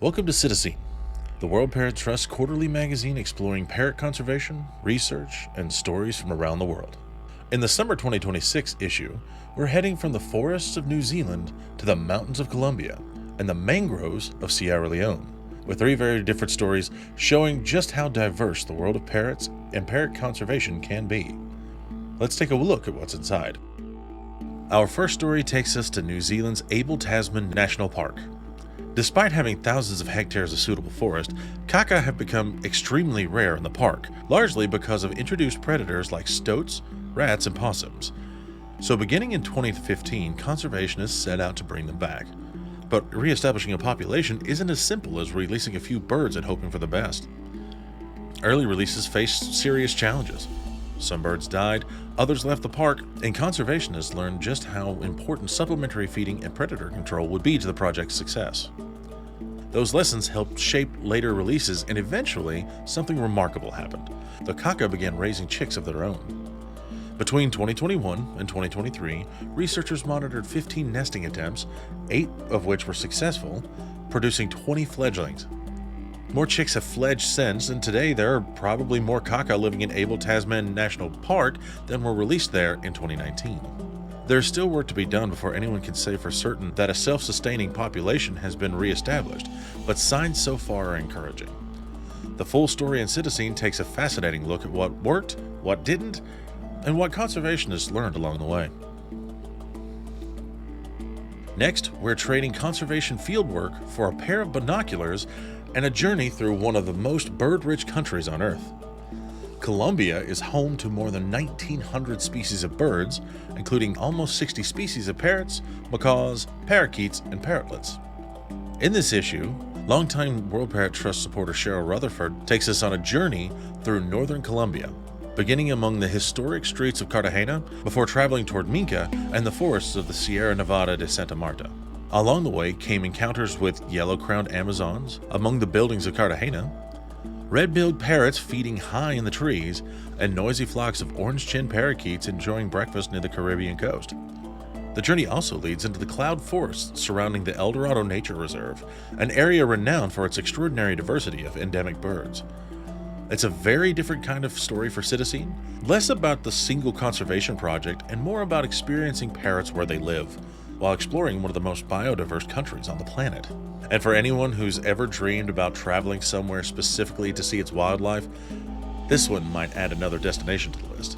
Welcome to PsittaScene, the World Parrot Trust quarterly magazine exploring parrot conservation, research, and stories from around the world. In the summer 2026 issue, we're heading from the forests of New Zealand to the mountains of Colombia and the mangroves of Sierra Leone, with three very different stories showing just how diverse the world of parrots and parrot conservation can be. Let's take a look at what's inside. Our first story takes us to New Zealand's Abel Tasman National Park. Despite having thousands of hectares of suitable forest, Kākā have become extremely rare in the park, largely because of introduced predators like stoats, rats, and possums. So beginning in 2015, conservationists set out to bring them back. But re-establishing a population isn't as simple as releasing a few birds and hoping for the best. Early releases faced serious challenges. Some birds died, others left the park, and conservationists learned just how important supplementary feeding and predator control would be to the project's success. Those lessons helped shape later releases, and eventually, something remarkable happened. The Kākā began raising chicks of their own. Between 2021 and 2023, researchers monitored 15 nesting attempts, 8 of which were successful, producing 20 fledglings. More chicks have fledged since, and today there are probably more Kākā living in Abel Tasman National Park than were released there in 2019. There's still work to be done before anyone can say for certain that a self-sustaining population has been re-established, but signs so far are encouraging. The full story in PsittaScene takes a fascinating look at what worked, what didn't, and what conservationists learned along the way. Next, we're trading conservation fieldwork for a pair of binoculars and a journey through one of the most bird-rich countries on Earth. Colombia is home to more than 1,900 species of birds, including almost 60 species of parrots, macaws, parakeets, and parrotlets. In this issue, longtime World Parrot Trust supporter Cheryl Rutherford takes us on a journey through northern Colombia, beginning among the historic streets of Cartagena before traveling toward Minca and the forests of the Sierra Nevada de Santa Marta. Along the way came encounters with yellow-crowned Amazons among the buildings of Cartagena, red-billed parrots feeding high in the trees, and noisy flocks of orange-chinned parakeets enjoying breakfast near the Caribbean coast. The journey also leads into the cloud forests surrounding the El Dorado Nature Reserve, an area renowned for its extraordinary diversity of endemic birds. It's a very different kind of story for PsittaScene, less about the single conservation project and more about experiencing parrots where they live, while exploring one of the most biodiverse countries on the planet. And for anyone who's ever dreamed about traveling somewhere specifically to see its wildlife, this one might add another destination to the list.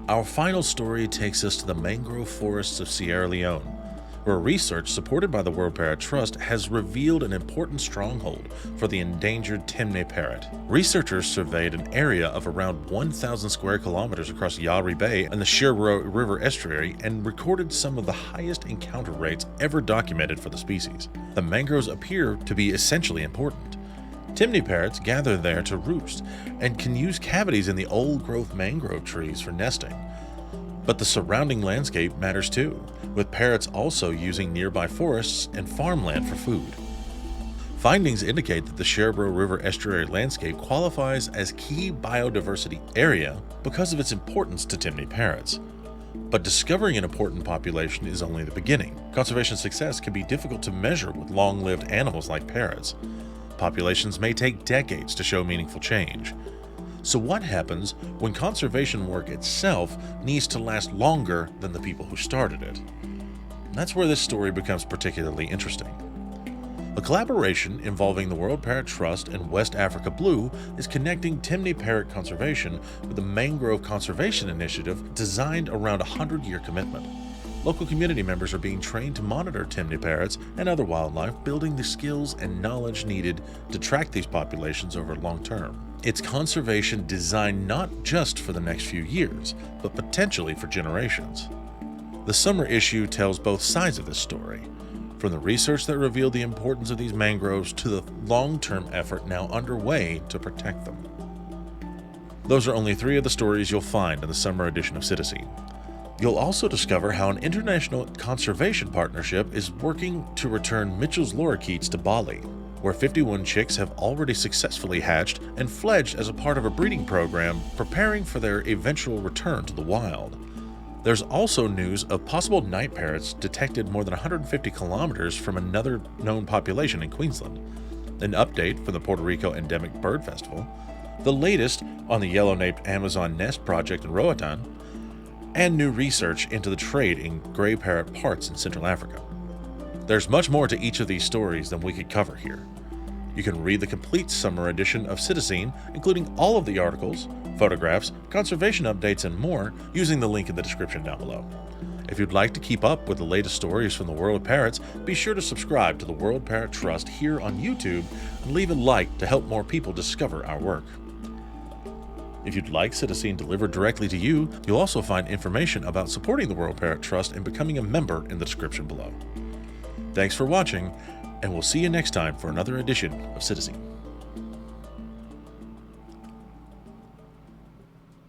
Our final story takes us to the mangrove forests of Sierra Leone, where research supported by the World Parrot Trust has revealed an important stronghold for the endangered Timneh parrot. Researchers surveyed an area of around 1,000 square kilometers across Yari Bay and the Sierra River estuary and recorded some of the highest encounter rates ever documented for the species. The mangroves appear to be essentially important. Timneh parrots gather there to roost and can use cavities in the old-growth mangrove trees for nesting. But the surrounding landscape matters too, with parrots also using nearby forests and farmland for food. Findings indicate that the Sierra River estuary landscape qualifies as key biodiversity area because of its importance to Timneh parrots. But discovering an important population is only the beginning. Conservation success can be difficult to measure with long-lived animals like parrots. Populations may take decades to show meaningful change. So what happens when conservation work itself needs to last longer than the people who started it? That's where this story becomes particularly interesting. A collaboration involving the World Parrot Trust and West Africa Blue is connecting Timneh parrot conservation with the Mangrove Conservation Initiative designed around a 100-year commitment. Local community members are being trained to monitor Timneh parrots and other wildlife, building the skills and knowledge needed to track these populations over long term. It's conservation designed not just for the next few years, but potentially for generations. The summer issue tells both sides of this story, from the research that revealed the importance of these mangroves to the long-term effort now underway to protect them. Those are only 3 of the stories you'll find in the summer edition of PsittaScene. You'll also discover how an international conservation partnership is working to return Mitchell's lorikeets to Bali, where 51 chicks have already successfully hatched and fledged as a part of a breeding program preparing for their eventual return to the wild. There's also news of possible night parrots detected more than 150 kilometers from another known population in Queensland, an update from the Puerto Rico Endemic Bird Festival, the latest on the yellow-naped Amazon nest project in Roatan, and new research into the trade in gray parrot parts in Central Africa. There's much more to each of these stories than we could cover here. You can read the complete summer edition of PsittaScene, including all of the articles, photographs, conservation updates, and more, using the link in the description down below. If you'd like to keep up with the latest stories from the world of parrots, be sure to subscribe to the World Parrot Trust here on YouTube and leave a like to help more people discover our work. If you'd like PsittaScene delivered directly to you, you'll also find information about supporting the World Parrot Trust and becoming a member in the description below. Thanks for watching, and we'll see you next time for another edition of PsittaScene.